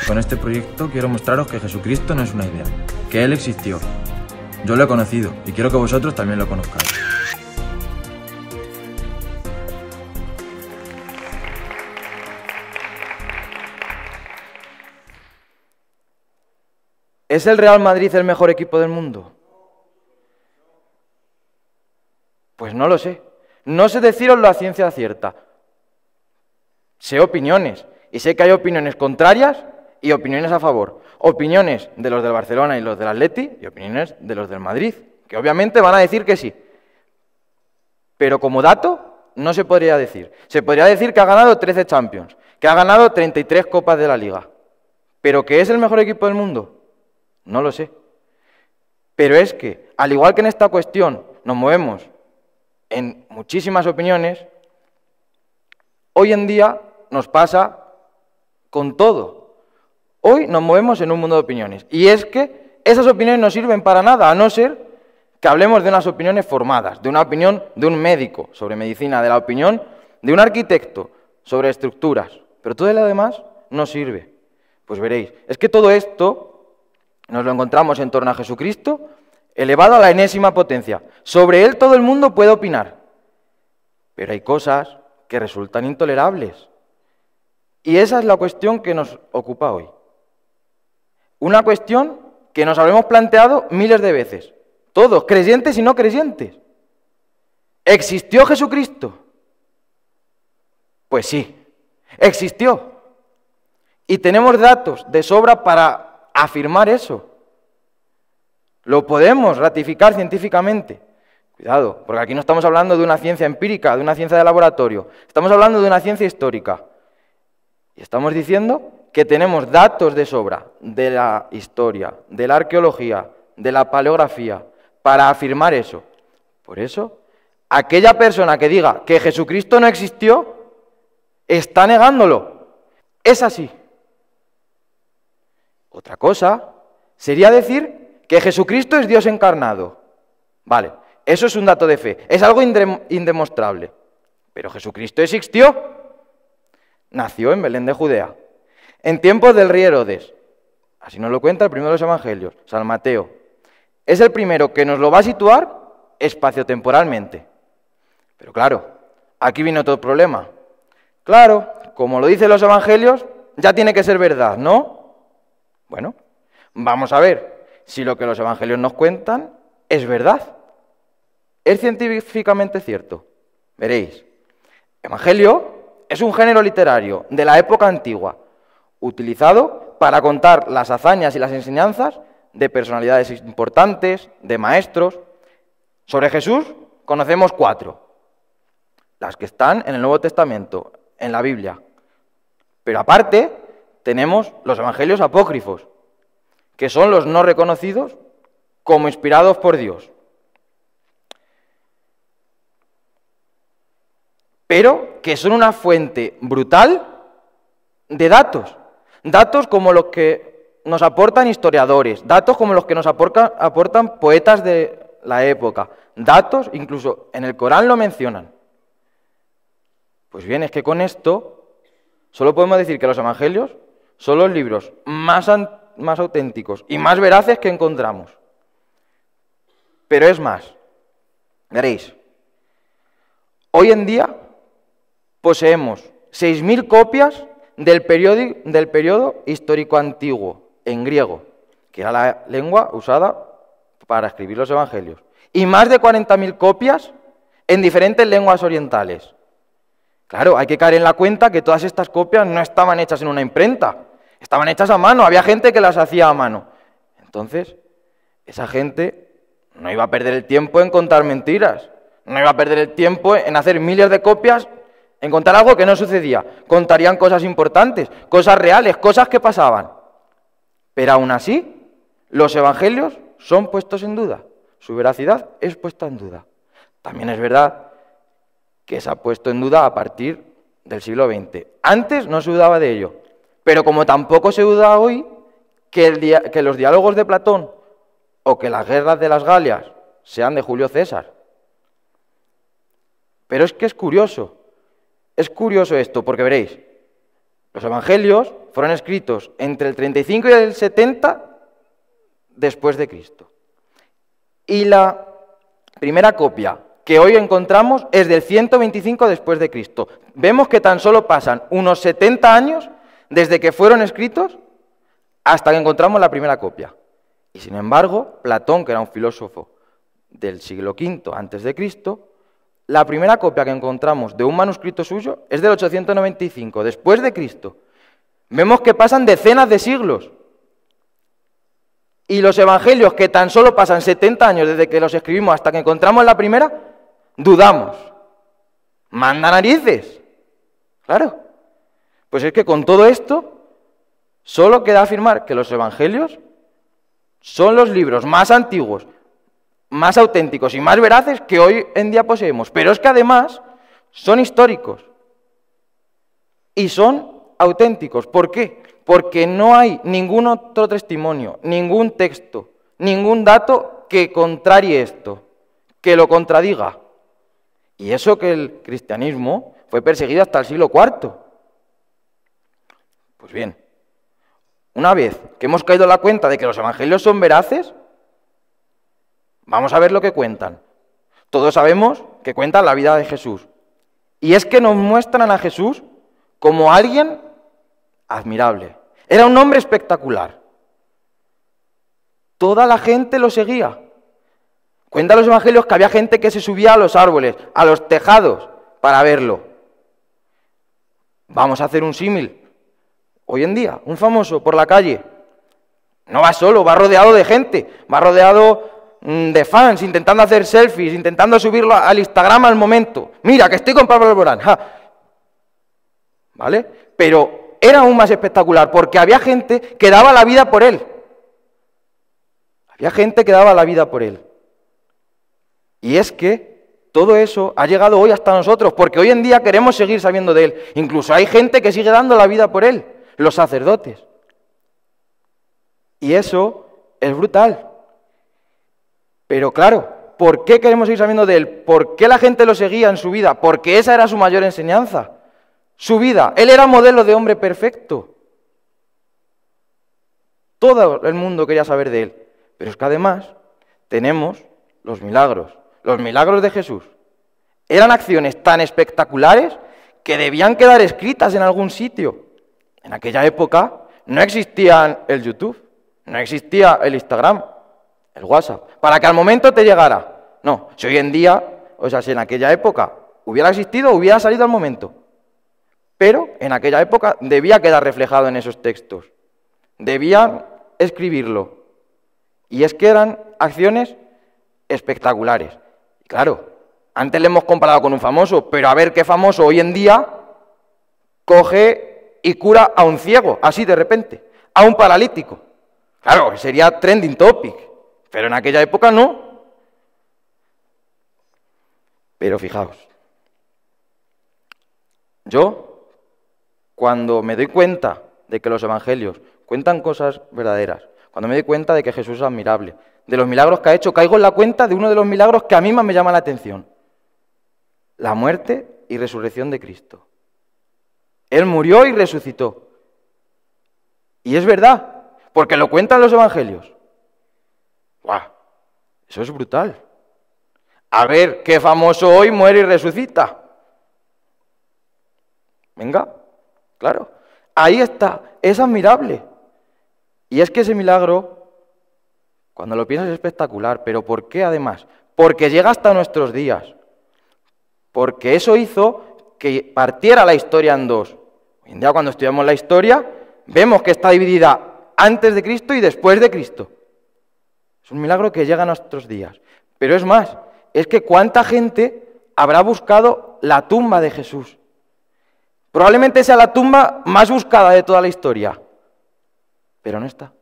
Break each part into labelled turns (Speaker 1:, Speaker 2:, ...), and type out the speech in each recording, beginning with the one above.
Speaker 1: Con este proyecto quiero mostraros que Jesucristo no es una idea, que Él existió. Yo lo he conocido y quiero que vosotros también lo conozcáis.
Speaker 2: ¿Es el Real Madrid el mejor equipo del mundo? Pues no lo sé. No sé deciroslo a ciencia cierta. Sé opiniones, y sé que hay opiniones contrarias y opiniones a favor. Opiniones de los del Barcelona y los del Atleti y opiniones de los del Madrid, que obviamente van a decir que sí. Pero como dato, no se podría decir. Se podría decir que ha ganado 13 Champions, que ha ganado 33 Copas de la Liga. ¿Pero que es el mejor equipo del mundo? No lo sé. Pero es que, al igual que en esta cuestión nos movemos en muchísimas opiniones, hoy en día nos pasa con todo. Hoy nos movemos en un mundo de opiniones. Y es que esas opiniones no sirven para nada, a no ser que hablemos de unas opiniones formadas, de una opinión de un médico sobre medicina, de la opinión de un arquitecto sobre estructuras. Pero todo lo demás no sirve. Pues veréis, es que todo esto nos lo encontramos en torno a Jesucristo, elevado a la enésima potencia. Sobre Él todo el mundo puede opinar. Pero hay cosas que resultan intolerables. Y esa es la cuestión que nos ocupa hoy. Una cuestión que nos habremos planteado miles de veces. Todos, creyentes y no creyentes. ¿Existió Jesucristo? Pues sí, existió. Y tenemos datos de sobra para afirmar eso. Lo podemos ratificar científicamente. Cuidado, porque aquí no estamos hablando de una ciencia empírica, de una ciencia de laboratorio. Estamos hablando de una ciencia histórica. Y estamos diciendo que tenemos datos de sobra de la historia, de la arqueología, de la paleografía, para afirmar eso. Por eso, aquella persona que diga que Jesucristo no existió, está negándolo. Es así. Otra cosa sería decir que Jesucristo es Dios encarnado. Vale, eso es un dato de fe, es algo indemostrable. Pero Jesucristo existió. Nació en Belén de Judea, en tiempos del rey Herodes. Así nos lo cuenta el primero de los evangelios, San Mateo. Es el primero que nos lo va a situar espaciotemporalmente. Pero claro, aquí viene otro problema. Claro, como lo dicen los evangelios, ya tiene que ser verdad, ¿no? Bueno, vamos a ver si lo que los evangelios nos cuentan es verdad. ¿Es científicamente cierto? Veréis, evangelio es un género literario de la época antigua, utilizado para contar las hazañas y las enseñanzas de personalidades importantes, de maestros. Sobre Jesús conocemos 4, las que están en el Nuevo Testamento, en la Biblia. Pero aparte tenemos los evangelios apócrifos, que son los no reconocidos como inspirados por Dios. Pero que son una fuente brutal de datos. Datos como los que nos aportan historiadores, datos como los que nos aportan poetas de la época, datos, incluso en el Corán lo mencionan. Pues bien, es que con esto solo podemos decir que los evangelios son los libros más auténticos y más veraces que encontramos. Pero es más, veréis, hoy en día poseemos 6.000 copias del periodo histórico antiguo, en griego, que era la lengua usada para escribir los evangelios, y más de 40.000 copias en diferentes lenguas orientales. Claro, hay que caer en la cuenta que todas estas copias no estaban hechas en una imprenta, estaban hechas a mano, había gente que las hacía a mano. Entonces, esa gente no iba a perder el tiempo en contar mentiras, no iba a perder el tiempo en hacer miles de copias, en contar algo que no sucedía. Contarían cosas importantes, cosas reales, cosas que pasaban. Pero aún así, los evangelios son puestos en duda, su veracidad es puesta en duda. También es verdad que se ha puesto en duda a partir del siglo XX. Antes no se dudaba de ello, pero como tampoco se duda hoy que los diálogos de Platón o que las guerras de las Galias sean de Julio César. Pero es que es curioso esto, porque veréis, Los evangelios fueron escritos entre el 35 y el 70 después de Cristo. Y la primera copia que hoy encontramos es del 125 después de Cristo. Vemos que tan solo pasan unos 70 años desde que fueron escritos hasta que encontramos la primera copia. Y sin embargo, Platón, que era un filósofo del siglo V antes de Cristo, la primera copia que encontramos de un manuscrito suyo es del 895 después de Cristo. Vemos que pasan decenas de siglos. Y los evangelios, que tan solo pasan 70 años desde que los escribimos hasta que encontramos la primera, dudamos. ¡Manda narices! Claro. Pues es que con todo esto, solo queda afirmar que los evangelios son los libros más antiguos, más auténticos y más veraces que hoy en día poseemos. Pero es que además son históricos y son auténticos. ¿Por qué? Porque no hay ningún otro testimonio, ningún texto, ningún dato que contrarie esto, que lo contradiga. Y eso que el cristianismo fue perseguido hasta el siglo IV. Pues bien, una vez que hemos caído en la cuenta de que los evangelios son veraces, vamos a ver lo que cuentan. Todos sabemos que cuentan la vida de Jesús. Y es que nos muestran a Jesús como alguien admirable. Era un hombre espectacular. Toda la gente lo seguía. Cuentan los evangelios que había gente que se subía a los árboles, a los tejados, para verlo. Vamos a hacer un símil. Hoy en día, un famoso por la calle no va solo, va rodeado de gente, va rodeado de fans, intentando hacer selfies, intentando subirlo al Instagram al momento. Mira, que estoy con Pablo Alborán. ¡Ja! ¿Vale? Pero era aún más espectacular porque había gente que daba la vida por él. Había gente que daba la vida por él. Y es que todo eso ha llegado hoy hasta nosotros, porque hoy en día queremos seguir sabiendo de él. Incluso hay gente que sigue dando la vida por él, los sacerdotes. Y eso es brutal. Pero claro, ¿por qué queremos seguir sabiendo de él? ¿Por qué la gente lo seguía en su vida? Porque esa era su mayor enseñanza. Su vida. Él era modelo de hombre perfecto. Todo el mundo quería saber de él. Pero es que además tenemos los milagros de Jesús. Eran acciones tan espectaculares que debían quedar escritas en algún sitio. En aquella época no existía el YouTube, no existía el Instagram, el WhatsApp, para que al momento te llegara. No, si hoy en día, si en aquella época hubiera existido, hubiera salido al momento. Pero en aquella época debía quedar reflejado en esos textos. Debían escribirlo. Y es que eran acciones espectaculares. Y claro, antes le hemos comparado con un famoso, pero a ver qué famoso hoy en día coge y cura a un ciego, así de repente, a un paralítico. Claro, sería trending topic, pero en aquella época no. Pero fijaos, yo, cuando me doy cuenta de que los evangelios cuentan cosas verdaderas, cuando me doy cuenta de que Jesús es admirable, de los milagros que ha hecho, caigo en la cuenta de uno de los milagros que a mí más me llama la atención: la muerte y resurrección de Cristo. Él murió y resucitó. Y es verdad, porque lo cuentan los evangelios. ¡Guau! Eso es brutal. A ver qué famoso hoy muere y resucita. Venga, claro. Ahí está, es admirable. Y es que ese milagro, cuando lo piensas, es espectacular. ¿Pero por qué además? Porque llega hasta nuestros días. Porque eso hizo que partiera la historia en dos. Hoy en día, cuando estudiamos la historia, vemos que está dividida antes de Cristo y después de Cristo. Es un milagro que llega a nuestros días. Pero es más, es que cuánta gente habrá buscado la tumba de Jesús. Probablemente sea la tumba más buscada de toda la historia. Pero no está.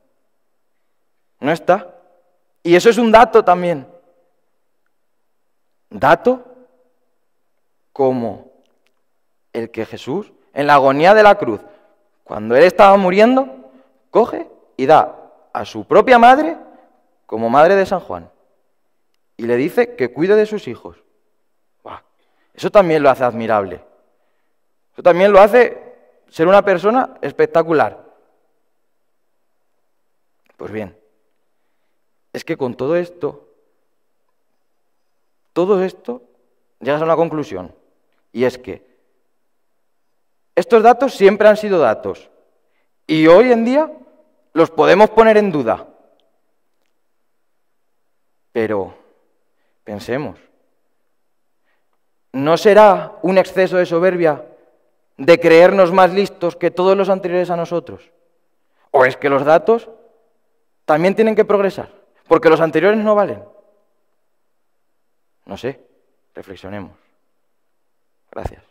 Speaker 2: No está. Y eso es un dato también. Dato como el que Jesús, en la agonía de la cruz, cuando él estaba muriendo, coge y da a su propia madre como madre de San Juan. Y le dice que cuide de sus hijos. ¡Buah! Eso también lo hace admirable. Eso también lo hace ser una persona espectacular. Pues bien, es que con todo esto llegas a una conclusión, y es que estos datos siempre han sido datos, y hoy en día los podemos poner en duda. Pero pensemos, ¿no será un exceso de soberbia de creernos más listos que todos los anteriores a nosotros? ¿O es que los datos también tienen que progresar, porque los anteriores no valen? No sé, reflexionemos. Gracias.